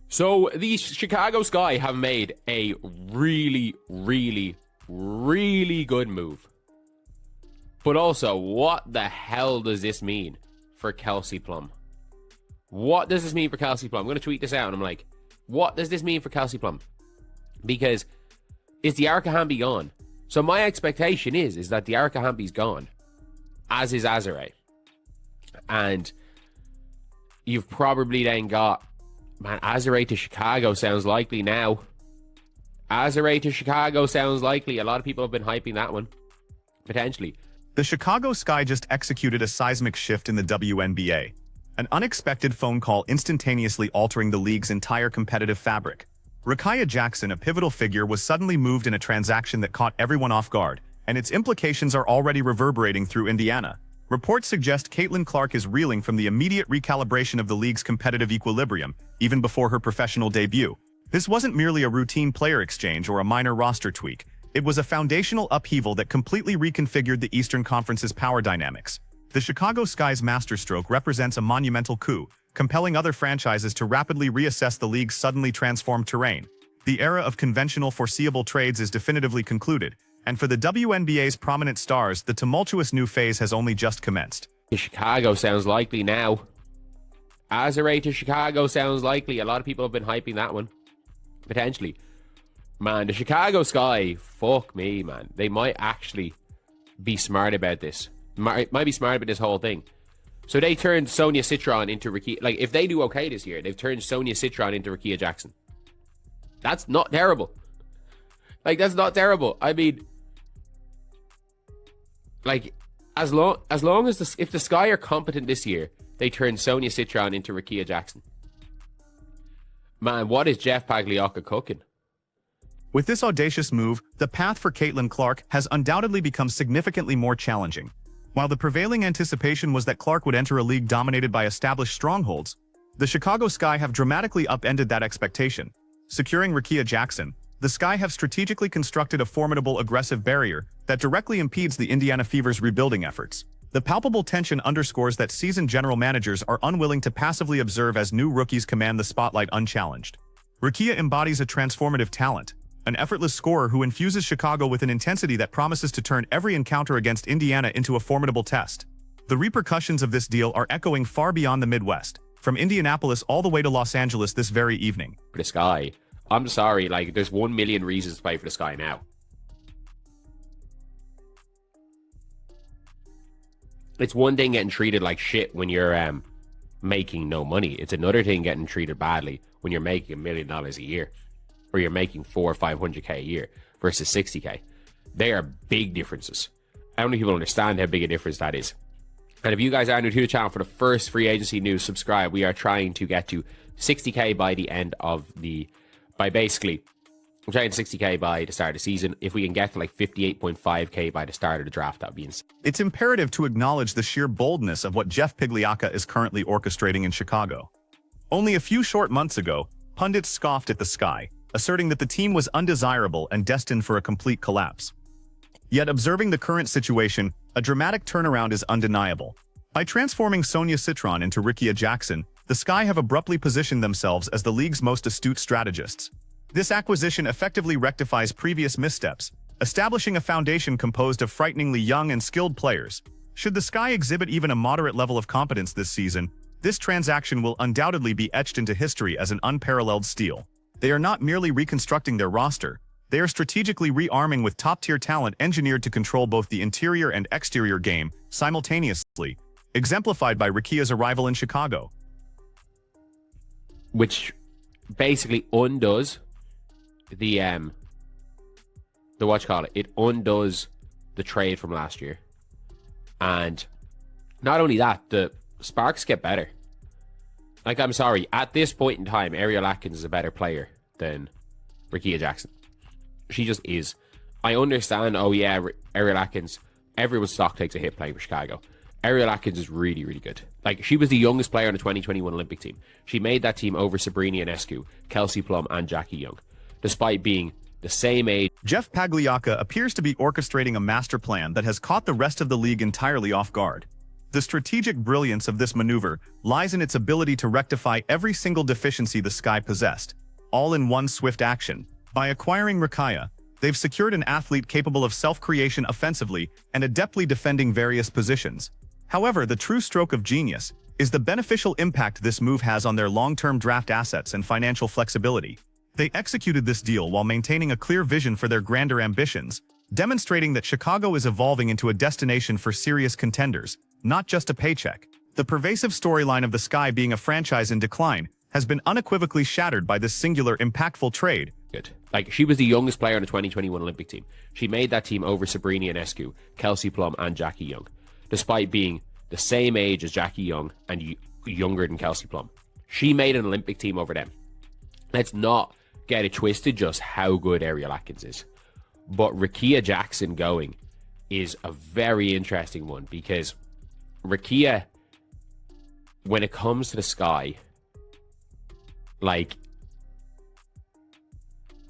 So the Chicago Sky have made a really, really, really good move. But also, what the hell does this mean for Kelsey Plum? What does this mean for Kelsey Plum? I'm going to tweet this out and I'm like, what does this mean for Kelsey Plum? Because is the Erica Hamby gone? So my expectation is that the Erica Hamby's gone, as is Azare. And you've probably then got, man, Azare to Chicago sounds likely now. Azare to Chicago sounds likely. A lot of people have been hyping that one, potentially. The Chicago Sky just executed a seismic shift in the WNBA. An unexpected phone call instantaneously altering the league's entire competitive fabric. Rickea Jackson, a pivotal figure, was suddenly moved in a transaction that caught everyone off guard, and its implications are already reverberating through Indiana. Reports suggest Caitlin Clark is reeling from the immediate recalibration of the league's competitive equilibrium, even before her professional debut. This wasn't merely a routine player exchange or a minor roster tweak. It was a foundational upheaval that completely reconfigured the Eastern Conference's power dynamics. The Chicago Sky's masterstroke represents a monumental coup, compelling other franchises to rapidly reassess the league's suddenly transformed terrain. The era of conventional foreseeable trades is definitively concluded, and for the WNBA's prominent stars, the tumultuous new phase has only just commenced. Chicago sounds likely now. Azare to Chicago sounds likely. A lot of people have been hyping that one, potentially. Man, the Chicago Sky, fuck me, man. They might actually be smart about this. Might be smart about this whole thing. So they turned Sonia Citron into Rickea. Like, if they do okay this year, they've turned Sonia Citron into Rickea Jackson. That's not terrible. Like, that's not terrible. I mean, like, as long as if the Sky are competent this year, they turn Sonia Citron into Rickea Jackson. Man, what is Jeff Pagliocca cooking? With this audacious move, the path for Caitlin Clark has undoubtedly become significantly more challenging. While the prevailing anticipation was that Clark would enter a league dominated by established strongholds, the Chicago Sky have dramatically upended that expectation. Securing Rickea Jackson, the Sky have strategically constructed a formidable aggressive barrier that directly impedes the Indiana Fever's rebuilding efforts. The palpable tension underscores that seasoned general managers are unwilling to passively observe as new rookies command the spotlight unchallenged. Rickea embodies a transformative talent, an effortless scorer who infuses Chicago with an intensity that promises to turn every encounter against Indiana into a formidable test. The repercussions of this deal are echoing far beyond the Midwest, from Indianapolis all the way to Los Angeles this very evening. For the Sky, I'm sorry, like, there's 1 million reasons to play for the Sky now. It's one thing getting treated like shit when you're making no money. It's another thing getting treated badly when you're making $1 million a year, or you're making 400 or 500k a year versus 60k. They are big differences. I don't think people understand how big a difference that is. And if you guys are new to the channel for the first free agency news, subscribe. We are trying to get to 60k by the end of the, we're trying to 60k by the start of the season. If we can get to like 58.5k by the start of the draft, that would be insane. It's imperative to acknowledge the sheer boldness of what Jeff Pagliocca is currently orchestrating in Chicago. Only a few short months ago, pundits scoffed at the Sky, asserting that the team was undesirable and destined for a complete collapse. Yet observing the current situation, a dramatic turnaround is undeniable. By transforming Sonia Citron into Rickea Jackson, the Sky have abruptly positioned themselves as the league's most astute strategists. This acquisition effectively rectifies previous missteps, establishing a foundation composed of frighteningly young and skilled players. Should the Sky exhibit even a moderate level of competence this season, this transaction will undoubtedly be etched into history as an unparalleled steal. They are not merely reconstructing their roster, they are strategically rearming with top-tier talent engineered to control both the interior and exterior game simultaneously, exemplified by Rickea's arrival in Chicago. Which basically undoes the it undoes the trade from last year. And not only that, the sparks get better. Like, I'm sorry, at this point in time, Ariel Atkins is a better player than Rickea Jackson. She just is. I understand, oh yeah, Ariel Atkins, everyone's stock takes a hit playing for Chicago. Ariel Atkins is really, really good. Like, she was the youngest player on the 2021 Olympic team. She made that team over Sabrina Ionescu, Kelsey Plum, and Jackie Young, despite being the same age. Jeff Pagliocca appears to be orchestrating a master plan that has caught the rest of the league entirely off guard. The strategic brilliance of this maneuver lies in its ability to rectify every single deficiency the Sky possessed, all in one swift action. By acquiring Rickea, they've secured an athlete capable of self-creation offensively and adeptly defending various positions. However, the true stroke of genius is the beneficial impact this move has on their long-term draft assets and financial flexibility. They executed this deal while maintaining a clear vision for their grander ambitions, demonstrating that Chicago is evolving into a destination for serious contenders, not just a paycheck. The pervasive storyline of the Sky being a franchise in decline has been unequivocally shattered by this singular impactful trade. Good. Like, she was the youngest player on the 2021 Olympic team. She made that team over Sabrina Ionescu, Kelsey Plum, and Jackie Young, despite being the same age as Jackie Young and younger than Kelsey Plum. She made an Olympic team over them. Let's not get it twisted just how good Ariel Atkins is. But Rickea Jackson going is a very interesting one, because Rickea, when it comes to the Sky, like,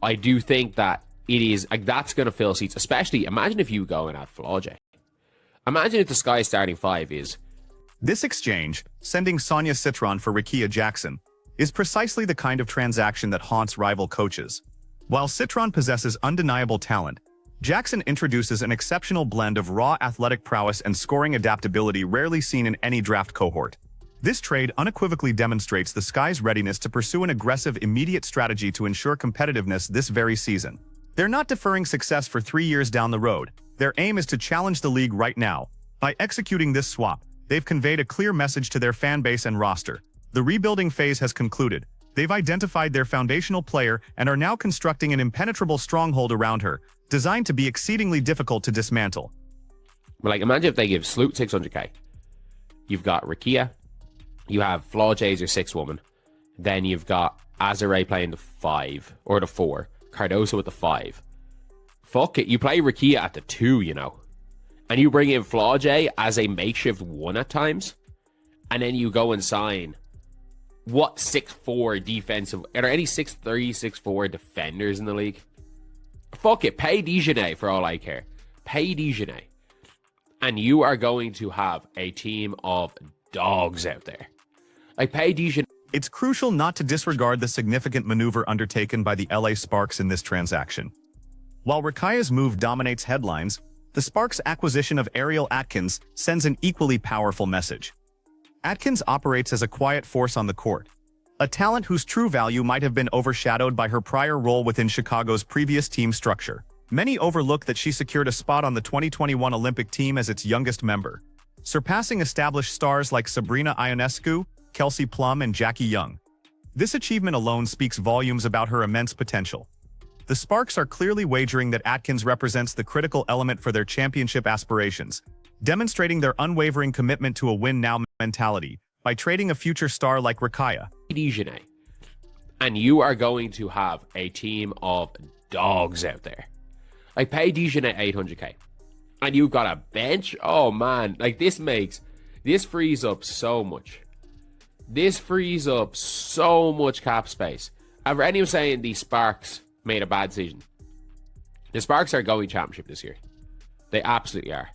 I do think that it is, like, that's going to fill seats. Especially, imagine if you go and add Flau'jae. Imagine if the Sky starting five is... This exchange, sending Sonia Citron for Rickea Jackson, is precisely the kind of transaction that haunts rival coaches. While Citron possesses undeniable talent, Jackson introduces an exceptional blend of raw athletic prowess and scoring adaptability rarely seen in any draft cohort. This trade unequivocally demonstrates the Sky's readiness to pursue an aggressive, immediate strategy to ensure competitiveness this very season. They're not deferring success for 3 years down the road. Their aim is to challenge the league right now. By executing this swap, they've conveyed a clear message to their fan base and roster. The rebuilding phase has concluded. They've identified their foundational player and are now constructing an impenetrable stronghold around her, designed to be exceedingly difficult to dismantle. Like, imagine if they give Sloot 600k. You've got Rickea. You have Flau'jae as your sixth woman. Then you've got Azare playing the 5 or the 4. Cardoso with the 5. Fuck it, you play Rickea at the 2, you know. And you bring in Flau'jae as a makeshift 1 at times. And then you go and sign, what, 6'4" defensive... Are there any 6'3", 6'4" defenders in the league? Fuck it, pay Dijonay for all I care. Pay Dijonay. And you are going to have a team of dogs out there. Like, pay Dijonay. It's crucial not to disregard the significant maneuver undertaken by the LA Sparks in this transaction. While Rickea's move dominates headlines, the Sparks' acquisition of Ariel Atkins sends an equally powerful message. Atkins operates as a quiet force on the court, a talent whose true value might have been overshadowed by her prior role within Chicago's previous team structure. Many overlook that she secured a spot on the 2021 Olympic team as its youngest member, surpassing established stars like Sabrina Ionescu, Kelsey Plum, and Jackie Young. This achievement alone speaks volumes about her immense potential. The Sparks are clearly wagering that Atkins represents the critical element for their championship aspirations, demonstrating their unwavering commitment to a win-now mentality by trading a future star like Rickea. And you are going to have a team of dogs out there. Like, pay Dijonay 800k. And you've got a bench? Oh, man. Like, this frees up so much. This frees up so much cap space. Ever anyone saying the Sparks made a bad decision? The Sparks are going championship this year. They absolutely are.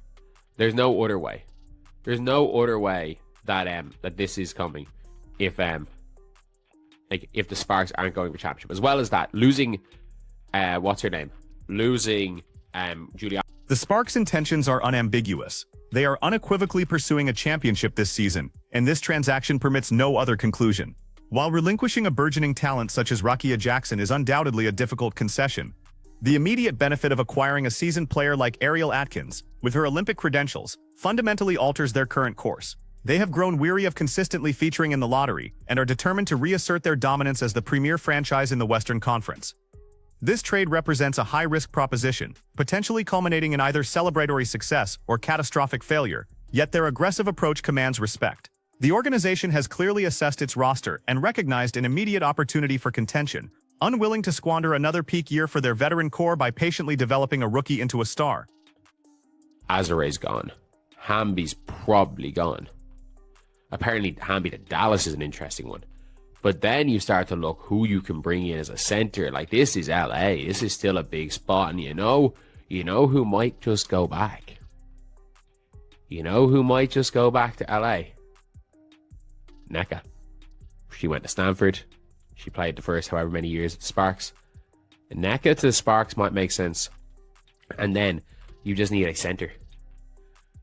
There's no other way. There's no other way that that this is coming if the Sparks aren't going for championship. As well as that, losing what's her name? Losing Julia. The Sparks' intentions are unambiguous. They are unequivocally pursuing a championship this season, and this transaction permits no other conclusion. While relinquishing a burgeoning talent such as Rickea Jackson is undoubtedly a difficult concession, the immediate benefit of acquiring a seasoned player like Ariel Atkins, with her Olympic credentials, fundamentally alters their current course. They have grown weary of consistently featuring in the lottery and are determined to reassert their dominance as the premier franchise in the Western Conference. This trade represents a high-risk proposition, potentially culminating in either celebratory success or catastrophic failure, yet their aggressive approach commands respect. The organization has clearly assessed its roster and recognized an immediate opportunity for contention, unwilling to squander another peak year for their veteran core by patiently developing a rookie into a star. Azare's gone. Hamby's probably gone. Apparently, Hamby to Dallas is an interesting one. But then you start to look who you can bring in as a center. Like, this is LA. This is still a big spot. And you know who might just go back? You know who might just go back to LA? Nneka. She went to Stanford. She played the first however many years at the Sparks. Nneka to the Sparks might make sense. And then you just need a center.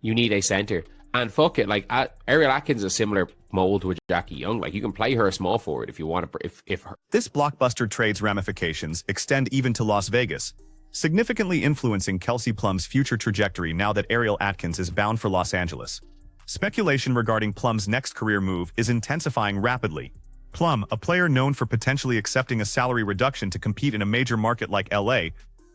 You need a center. And fuck it, like Ariel Atkins is a similar mold with Jackie Young. Like, you can play her a small forward if you want to. If her... This blockbuster trade's ramifications extend even to Las Vegas, significantly influencing Kelsey Plum's future trajectory now that Ariel Atkins is bound for Los Angeles. Speculation regarding Plum's next career move is intensifying rapidly. Plum, a player known for potentially accepting a salary reduction to compete in a major market like LA,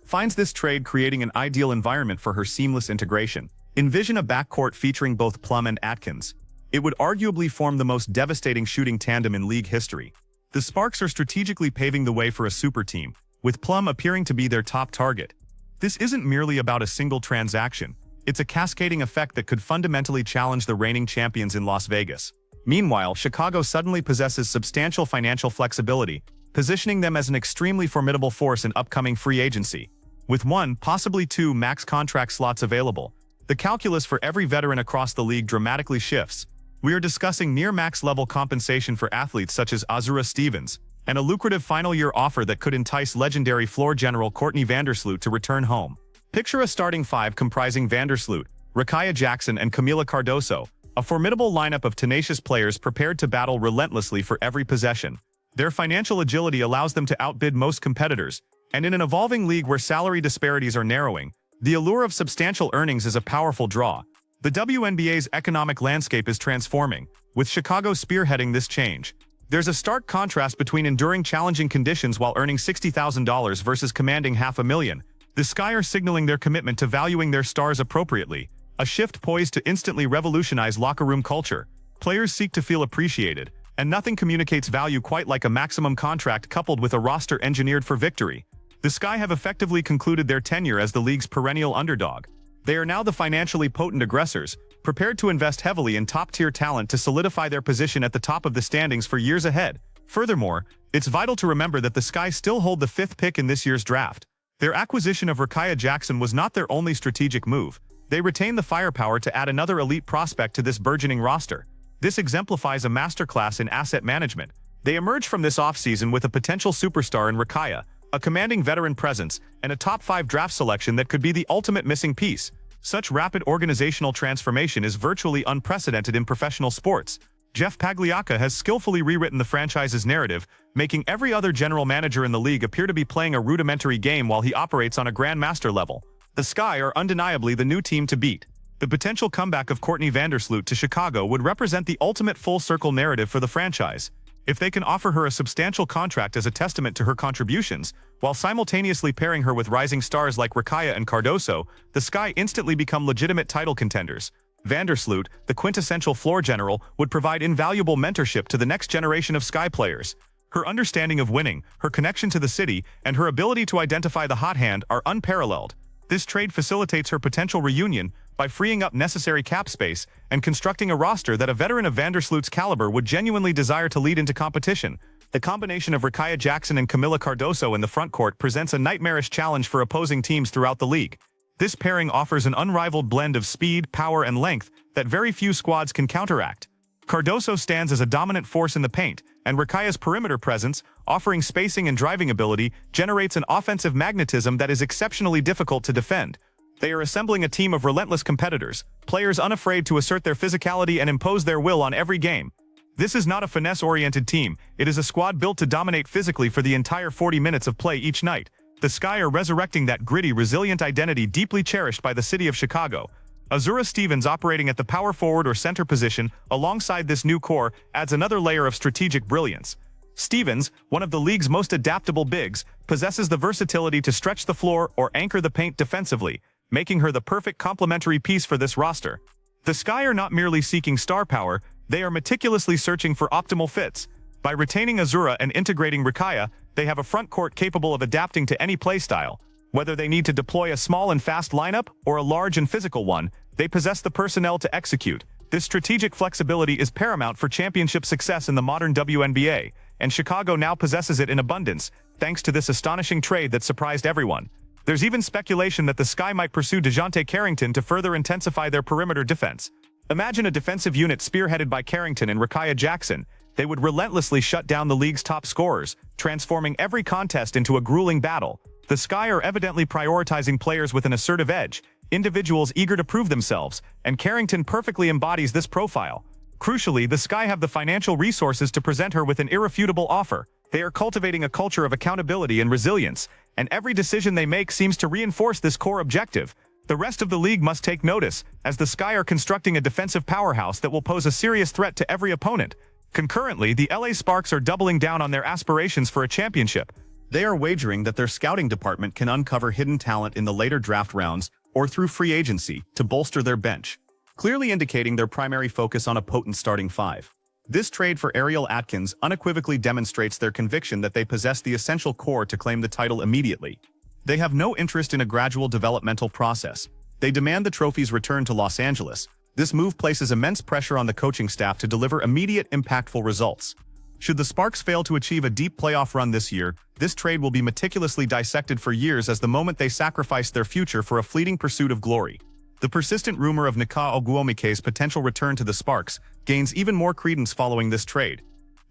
finds this trade creating an ideal environment for her seamless integration. Envision a backcourt featuring both Plum and Atkins. It would arguably form the most devastating shooting tandem in league history. The Sparks are strategically paving the way for a super team, with Plum appearing to be their top target. This isn't merely about a single transaction. It's a cascading effect that could fundamentally challenge the reigning champions in Las Vegas. Meanwhile, Chicago suddenly possesses substantial financial flexibility, positioning them as an extremely formidable force in upcoming free agency. With one, possibly two, max contract slots available, the calculus for every veteran across the league dramatically shifts. We are discussing near-max level compensation for athletes such as Azura Stevens, and a lucrative final-year offer that could entice legendary floor general Courtney Vandersloot to return home. Picture a starting five comprising Vandersloot, Rickea Jackson, and Camila Cardoso, a formidable lineup of tenacious players prepared to battle relentlessly for every possession. Their financial agility allows them to outbid most competitors, and in an evolving league where salary disparities are narrowing, the allure of substantial earnings is a powerful draw. The WNBA's economic landscape is transforming, with Chicago spearheading this change. There's a stark contrast between enduring challenging conditions while earning $60,000 versus commanding $500,000. The Sky are signaling their commitment to valuing their stars appropriately, a shift poised to instantly revolutionize locker room culture. Players seek to feel appreciated, and nothing communicates value quite like a maximum contract coupled with a roster engineered for victory. The Sky have effectively concluded their tenure as the league's perennial underdog. They are now the financially potent aggressors, prepared to invest heavily in top-tier talent to solidify their position at the top of the standings for years ahead. Furthermore, it's vital to remember that the Sky still hold the 5th pick in this year's draft. Their acquisition of Rickea Jackson was not their only strategic move. They retain the firepower to add another elite prospect to this burgeoning roster. This exemplifies a masterclass in asset management. They emerge from this offseason with a potential superstar in Rickea, a commanding veteran presence, and a top 5 draft selection that could be the ultimate missing piece. Such rapid organizational transformation is virtually unprecedented in professional sports. Jeff Pagliacca has skillfully rewritten the franchise's narrative, making every other general manager in the league appear to be playing a rudimentary game while he operates on a grandmaster level. The Sky are undeniably the new team to beat. The potential comeback of Courtney Vandersloot to Chicago would represent the ultimate full-circle narrative for the franchise. If they can offer her a substantial contract as a testament to her contributions, while simultaneously pairing her with rising stars like Rickea and Cardoso, the Sky instantly become legitimate title contenders. Vandersloot, the quintessential floor general, would provide invaluable mentorship to the next generation of Sky players. Her understanding of winning, her connection to the city, and her ability to identify the hot hand are unparalleled. This trade facilitates her potential reunion by freeing up necessary cap space and constructing a roster that a veteran of Vandersloot's caliber would genuinely desire to lead into competition. The combination of Rickea Jackson and Camila Cardoso in the frontcourt presents a nightmarish challenge for opposing teams throughout the league. This pairing offers an unrivaled blend of speed, power, and length that very few squads can counteract. Cardoso stands as a dominant force in the paint, and Rickea's perimeter presence, offering spacing and driving ability, generates an offensive magnetism that is exceptionally difficult to defend. They are assembling a team of relentless competitors, players unafraid to assert their physicality and impose their will on every game. This is not a finesse-oriented team, it is a squad built to dominate physically for the entire 40 minutes of play each night. The Sky are resurrecting that gritty, resilient identity deeply cherished by the city of Chicago. Azura Stevens operating at the power forward or center position alongside this new core adds another layer of strategic brilliance. Stevens, one of the league's most adaptable bigs, possesses the versatility to stretch the floor or anchor the paint defensively, making her the perfect complementary piece for this roster. The Sky are not merely seeking star power, they are meticulously searching for optimal fits. By retaining Azura and integrating Rickea, they have a front court capable of adapting to any playstyle. Whether they need to deploy a small and fast lineup or a large and physical one, they possess the personnel to execute. This strategic flexibility is paramount for championship success in the modern WNBA, and Chicago now possesses it in abundance, thanks to this astonishing trade that surprised everyone. There's even speculation that the Sky might pursue DeJounte Carrington to further intensify their perimeter defense. Imagine a defensive unit spearheaded by Carrington and Rickea Jackson. They would relentlessly shut down the league's top scorers, transforming every contest into a grueling battle. The Sky are evidently prioritizing players with an assertive edge, individuals eager to prove themselves, and Carrington perfectly embodies this profile. Crucially, the Sky have the financial resources to present her with an irrefutable offer. They are cultivating a culture of accountability and resilience, and every decision they make seems to reinforce this core objective. The rest of the league must take notice, as the Sky are constructing a defensive powerhouse that will pose a serious threat to every opponent. Concurrently, the LA Sparks are doubling down on their aspirations for a championship. They are wagering that their scouting department can uncover hidden talent in the later draft rounds or through free agency to bolster their bench, clearly indicating their primary focus on a potent starting five. This trade for Ariel Atkins unequivocally demonstrates their conviction that they possess the essential core to claim the title immediately. They have no interest in a gradual developmental process. They demand the trophy's return to Los Angeles. This move places immense pressure on the coaching staff to deliver immediate, impactful results. Should the Sparks fail to achieve a deep playoff run this year, this trade will be meticulously dissected for years as the moment they sacrifice their future for a fleeting pursuit of glory. The persistent rumor of Nika Ogwumike's potential return to the Sparks gains even more credence following this trade.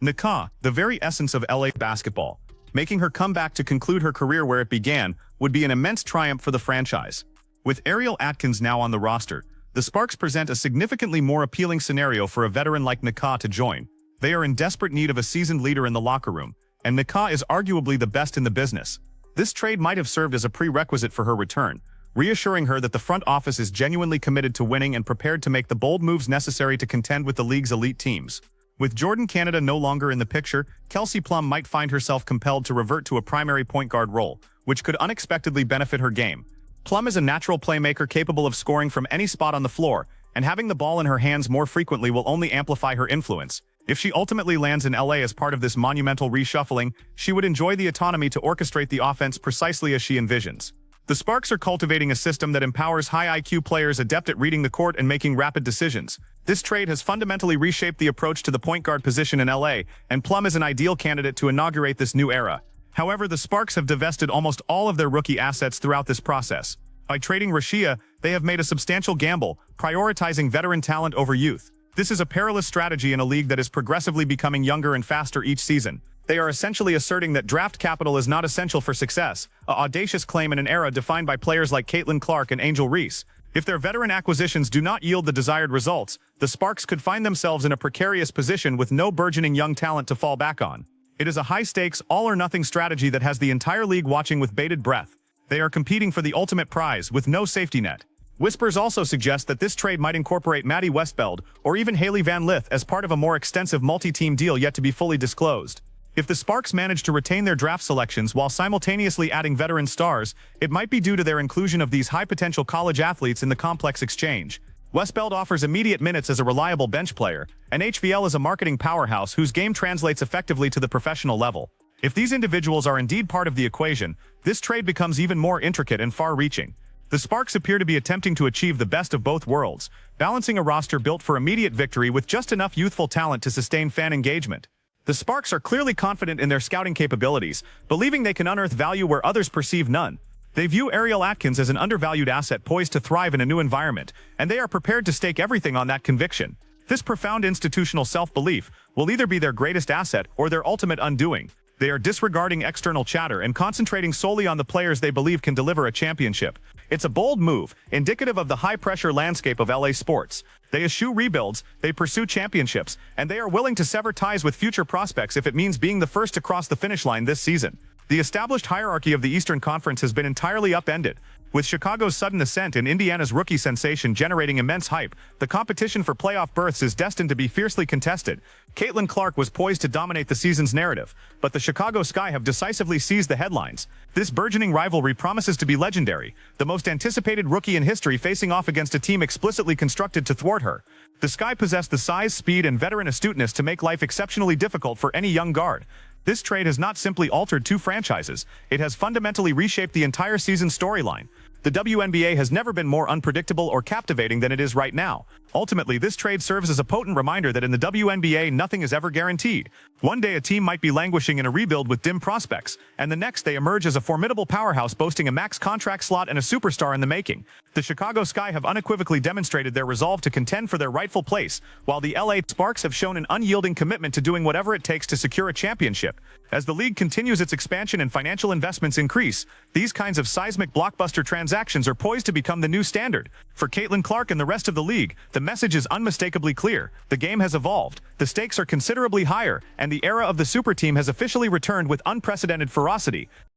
Nika, the very essence of LA basketball, making her comeback to conclude her career where it began, would be an immense triumph for the franchise. With Ariel Atkins now on the roster, the Sparks present a significantly more appealing scenario for a veteran like Nika to join. They are in desperate need of a seasoned leader in the locker room, and Nika is arguably the best in the business. This trade might have served as a prerequisite for her return, reassuring her that the front office is genuinely committed to winning and prepared to make the bold moves necessary to contend with the league's elite teams. With Jordan Canada no longer in the picture, Kelsey Plum might find herself compelled to revert to a primary point guard role, which could unexpectedly benefit her game. Plum is a natural playmaker capable of scoring from any spot on the floor, and having the ball in her hands more frequently will only amplify her influence. If she ultimately lands in LA as part of this monumental reshuffling, she would enjoy the autonomy to orchestrate the offense precisely as she envisions. The Sparks are cultivating a system that empowers high IQ players adept at reading the court and making rapid decisions. This trade has fundamentally reshaped the approach to the point guard position in LA, and Plum is an ideal candidate to inaugurate this new era. However, the Sparks have divested almost all of their rookie assets throughout this process. By trading Rickea, they have made a substantial gamble, prioritizing veteran talent over youth. This is a perilous strategy in a league that is progressively becoming younger and faster each season. They are essentially asserting that draft capital is not essential for success, an audacious claim in an era defined by players like Caitlin Clark and Angel Reese. If their veteran acquisitions do not yield the desired results, the Sparks could find themselves in a precarious position with no burgeoning young talent to fall back on. It is a high-stakes, all-or-nothing strategy that has the entire league watching with bated breath. They are competing for the ultimate prize with no safety net. Whispers also suggest that this trade might incorporate Maddie Westbeld or even Haley Van Lith as part of a more extensive multi-team deal yet to be fully disclosed. If the Sparks manage to retain their draft selections while simultaneously adding veteran stars, it might be due to their inclusion of these high-potential college athletes in the complex exchange. Westbeld offers immediate minutes as a reliable bench player, and HVL is a marketing powerhouse whose game translates effectively to the professional level. If these individuals are indeed part of the equation, this trade becomes even more intricate and far-reaching. The Sparks appear to be attempting to achieve the best of both worlds, balancing a roster built for immediate victory with just enough youthful talent to sustain fan engagement. The Sparks are clearly confident in their scouting capabilities, believing they can unearth value where others perceive none. They view Ariel Atkins as an undervalued asset poised to thrive in a new environment, and they are prepared to stake everything on that conviction. This profound institutional self-belief will either be their greatest asset or their ultimate undoing. They are disregarding external chatter and concentrating solely on the players they believe can deliver a championship. It's a bold move, indicative of the high-pressure landscape of LA sports. They eschew rebuilds, they pursue championships, and they are willing to sever ties with future prospects if it means being the first to cross the finish line this season. The established hierarchy of the Eastern Conference has been entirely upended. With Chicago's sudden ascent and Indiana's rookie sensation generating immense hype, the competition for playoff berths is destined to be fiercely contested. Caitlin Clark was poised to dominate the season's narrative, but the Chicago Sky have decisively seized the headlines. This burgeoning rivalry promises to be legendary, the most anticipated rookie in history facing off against a team explicitly constructed to thwart her. The Sky possess the size, speed, and veteran astuteness to make life exceptionally difficult for any young guard. This trade has not simply altered two franchises, it has fundamentally reshaped the entire season's storyline. The WNBA has never been more unpredictable or captivating than it is right now. Ultimately, this trade serves as a potent reminder that in the WNBA, nothing is ever guaranteed. One day a team might be languishing in a rebuild with dim prospects, and the next they emerge as a formidable powerhouse boasting a max contract slot and a superstar in the making. The Chicago Sky have unequivocally demonstrated their resolve to contend for their rightful place, while the LA Sparks have shown an unyielding commitment to doing whatever it takes to secure a championship. As the league continues its expansion and financial investments increase, these kinds of seismic blockbuster transactions are poised to become the new standard. For Caitlin Clark and the rest of the league, the message is unmistakably clear. The game has evolved, the stakes are considerably higher, and the era of the super team has officially returned with unprecedented ferocity.